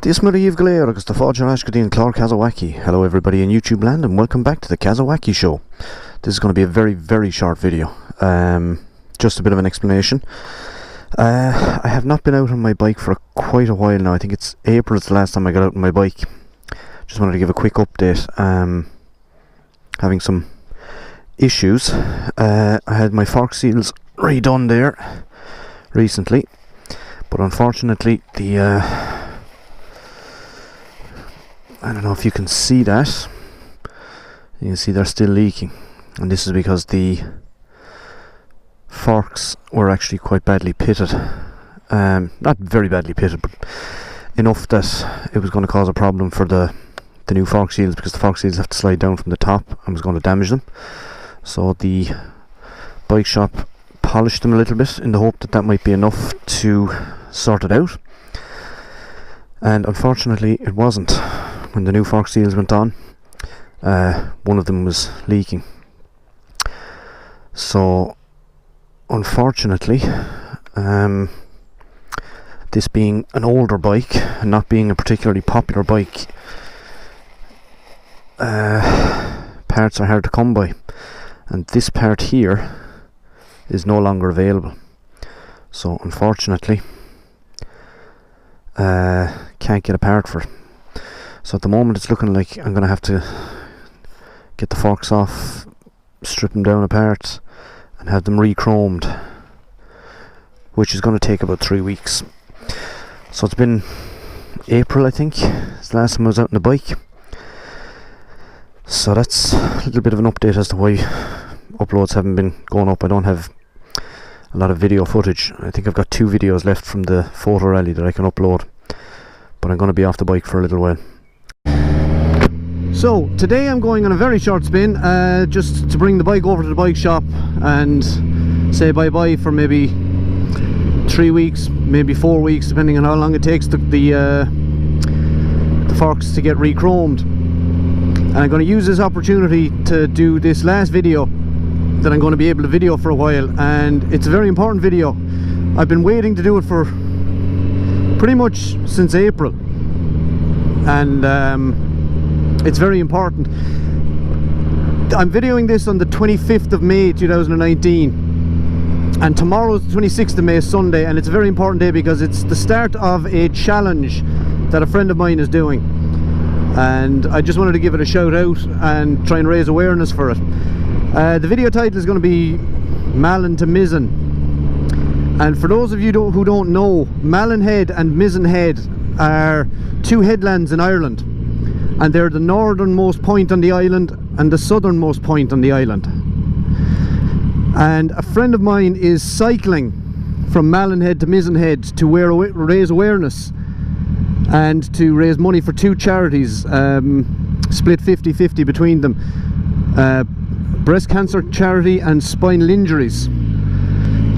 This Marie Glare agus the Fodger Ashkadi and Clark Kaza Whaki. Hello everybody in YouTube land and welcome back to the Kaza Whaki show. This is going to be a very short video. Just a bit of an explanation. I have not been out on my bike for quite a while now. I think it's April, it's the last time I got out on my bike. Just wanted to give a quick update. Having some issues. I had my fork seals redone there recently, but unfortunately the I don't know if you can see that. You can see they're still leaking, and this is because the forks were actually quite badly pitted. Not very badly pitted, but enough that it was going to cause a problem for the new fork seals, because the fork seals have to slide down from the top and was going to damage them. So the bike shop polished them a little bit in the hope that that might be enough to sort it out, and unfortunately it wasn't. When the new fork seals went on, one of them was leaking. So unfortunately, this being an older bike and not being a particularly popular bike, parts are hard to come by, and this part here is no longer available. So unfortunately, can't get a part for it. So at the moment it's looking like I'm going to have to get the forks off, strip them down apart and have them re-chromed, which is going to take about 3 weeks. So it's been April, I think, it's the last time I was out on the bike. So that's a little bit of an update as to why uploads haven't been going up. I don't have a lot of video footage. I think I've got 2 videos left from the photo rally that I can upload, but I'm going to be off the bike for a little while. So today I'm going on a very short spin, just to bring the bike over to the bike shop and say bye bye for maybe 3 weeks, maybe 4 weeks, depending on how long it takes the forks to get re-chromed. And I'm going to use this opportunity to do this last video that I'm going to be able to video for a while, and it's a very important video. I've been waiting to do it for pretty much since April, and it's very important. I'm videoing this on the 25th of May 2019, and tomorrow's the 26th of May, Sunday, and it's a very important day because it's the start of a challenge that a friend of mine is doing, and I just wanted to give it a shout out and try and raise awareness for it. The video title is going to be Malin to Mizen, and for those of you who don't know, Malin Head and Mizen Head are 2 headlands in Ireland, and they're the northernmost point on the island and the southernmost point on the island. And a friend of mine is cycling from Malin Head to Mizen Head to raise awareness and to raise money for 2 charities, split 50-50 between them, BreastCancer charity and Spinal Injuries.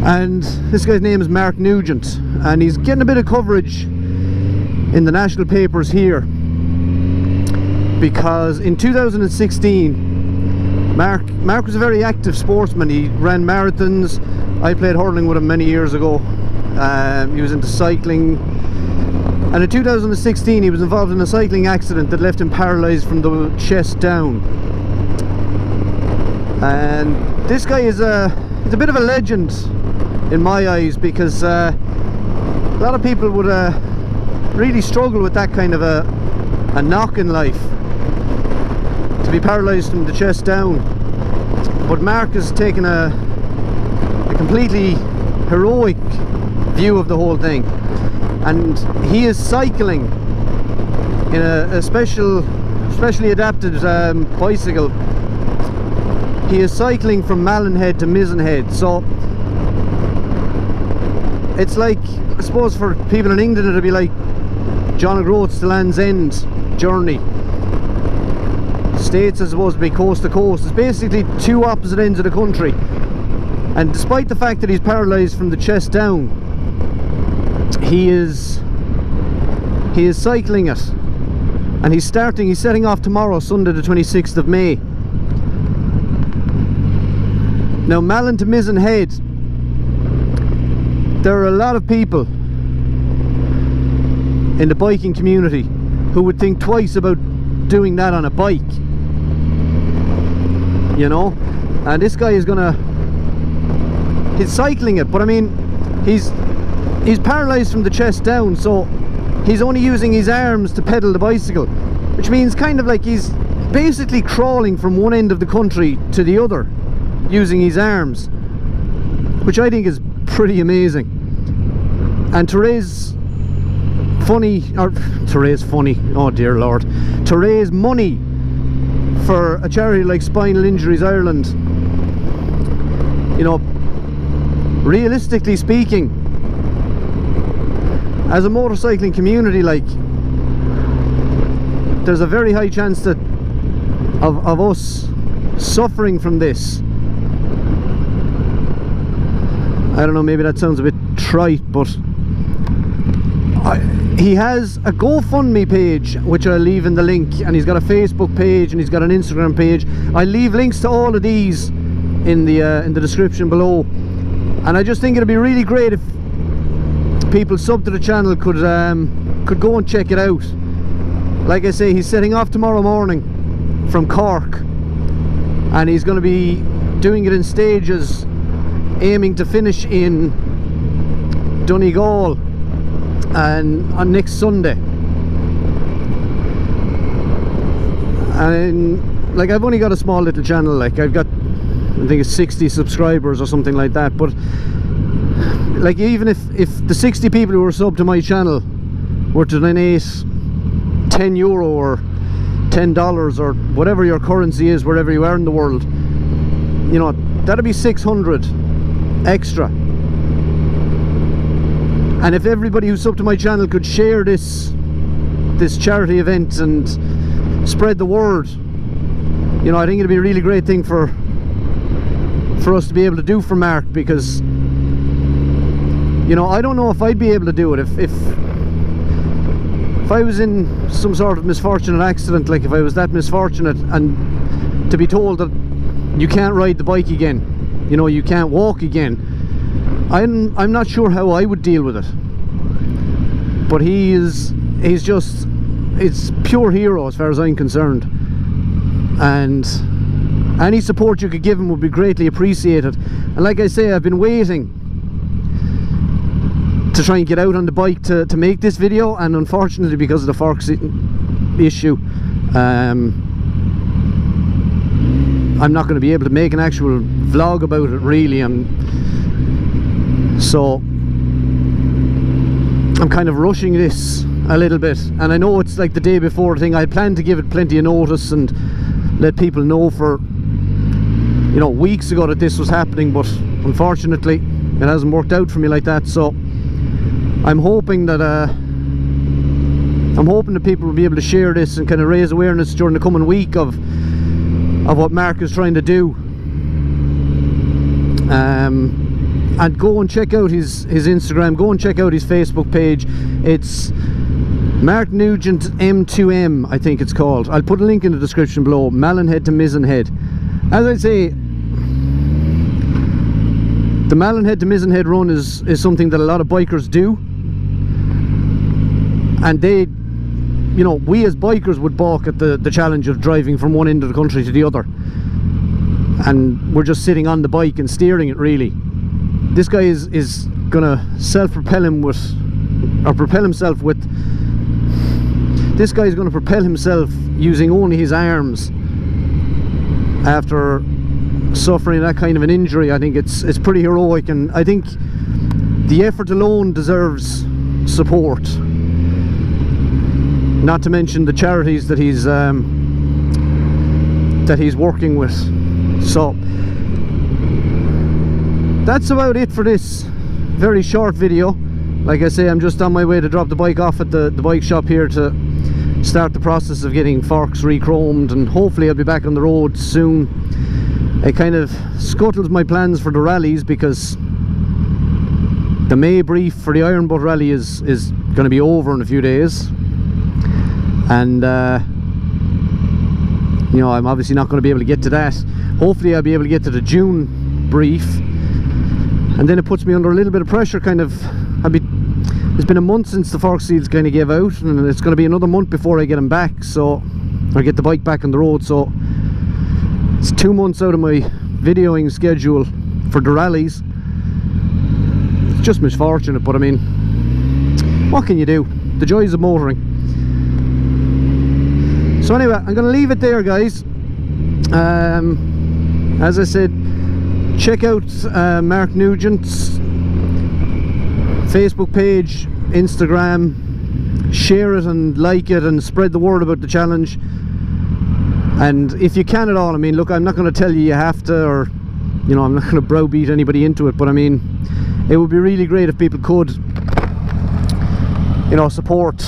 And this guy's name is Nuggent, and he's getting a bit of coverage in the national papers here, because in 2016 Mark was a very active sportsman. He ran marathons. I played hurling with him many years ago. He was into cycling, and in 2016 he was involved in a cycling accident that left him paralysed from the chest down. And this guy is he's a bit of a legend in my eyes, because a lot of people would really struggle with that kind of a knock in life, to be paralysed from the chest down. But Mark has taken a completely heroic view of the whole thing, and he is cycling in a specially adapted bicycle. He is cycling from Malin Head to Mizen Head. So it's like, I suppose for people in England it'd be like John O'Groats to Land's End journey. States is supposed to be coast to coast. It's basically 2 opposite ends of the country, and despite the fact that he's paralysed from the chest down, he is cycling it, and he's setting off tomorrow, Sunday the 26th of May. Now, Malin to Mizen Head, there are a lot of people in the biking community who would think twice about doing that on a bike, you know. And this guy is he's cycling it, but I mean, he's paralysed from the chest down, so he's only using his arms to pedal the bicycle, which means kind of like he's basically crawling from one end of the country to the other using his arms, which I think is pretty amazing. And to raise money for a charity like Spinal Injuries Ireland, you know, realistically speaking, as a motorcycling community, like, there's a very high chance that of us suffering from this. I don't know, maybe that sounds a bit trite, but he has a GoFundMe page, which I'll leave in the link, and he's got a Facebook page and he's got an Instagram page. I'll leave links to all of these in the description below. And I just think it'd be really great if people sub to the channel could go and check it out. Like I say, he's setting off tomorrow morning from Cork, and he's going to be doing it in stages, aiming to finish in Donegal and on next Sunday. And like, I've only got a small little channel, like I've got, I think it's 60 subscribers or something like that, but like, even if the 60 people who were subbed to my channel were to donate €10 or $10 or whatever your currency is wherever you are in the world, you know, that'd be 600 extra. And if everybody who's subbed to my channel could share this charity event and spread the word, you know, I think it'd be a really great thing for us to be able to do for Mark, because, you know, I don't know if I'd be able to do it if I was in some sort of misfortunate accident, like if I was that misfortunate and to be told that you can't ride the bike again, you know, you can't walk again, I'm not sure how I would deal with it. But he's just, it's pure hero as far as I'm concerned, and any support you could give him would be greatly appreciated. And like I say, I've been waiting to try and get out on the bike to make this video, and unfortunately, because of the fork issue, I'm not going to be able to make an actual vlog about it, really. So I'm kind of rushing this a little bit, and I know it's like the day before thing. I planned to give it plenty of notice and let people know for, you know, weeks ago that this was happening, but unfortunately it hasn't worked out for me like that. So I'm hoping that people will be able to share this and kind of raise awareness during the coming week of what Mark is trying to do. And go and check out his Instagram, go and check out his Facebook page. It's Mark Nuggent M2M, I think it's called. I'll put a link in the description below. Malin Head to Mizen Head. As I say, the Malin Head to Mizen Head run is something that a lot of bikers do, and they, you know, we as bikers would balk at the challenge of driving from one end of the country to the other, and we're just sitting on the bike and steering it, really. This guy is gonna propel himself using only his arms after suffering that kind of an injury. I think it's pretty heroic, and I think the effort alone deserves support, not to mention the charities that he's working with. So that's about it for this very short video. Like I say, I'm just on my way to drop the bike off at the bike shop here to start the process of getting forks re-chromed, and hopefully I'll be back on the road soon. It kind of scuttles my plans for the rallies, because the May brief for the Iron Butt rally is going to be over in a few days, and you know, I'm obviously not going to be able to get to that. Hopefully I'll be able to get to the June brief, and then it puts me under a little bit of pressure. Kind of, it's been a month since the fork seals kind of gave out, and it's going to be another month before I get them back, so, or get the bike back on the road. So it's 2 months out of my videoing schedule for the rallies. It's just misfortunate, but I mean, what can you do? The joys of motoring. So anyway, I'm going to leave it there, guys. As I said, check out Mark Nugent's Facebook page, Instagram, share it and like it and spread the word about the challenge. And if you can at all, I mean, look, I'm not going to tell you have to, or, you know, I'm not going to browbeat anybody into it, but I mean, it would be really great if people could, you know, support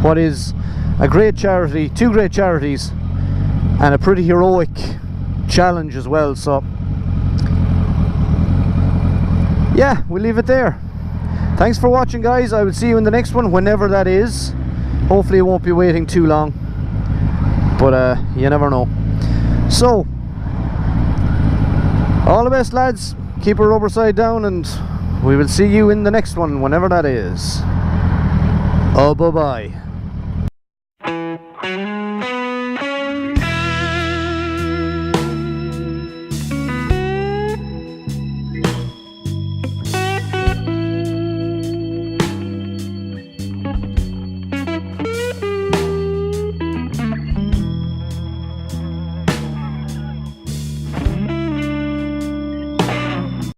what is a great charity, 2 great charities, and a pretty heroic challenge as well. So yeah, we'll leave it there. Thanks for watching, guys. I will see you in the next one, whenever that is. Hopefully it won't be waiting too long, but you never know. So all the best, lads. Keep a rubber side down, and we will see you in the next one, whenever that is. Oh, bye bye.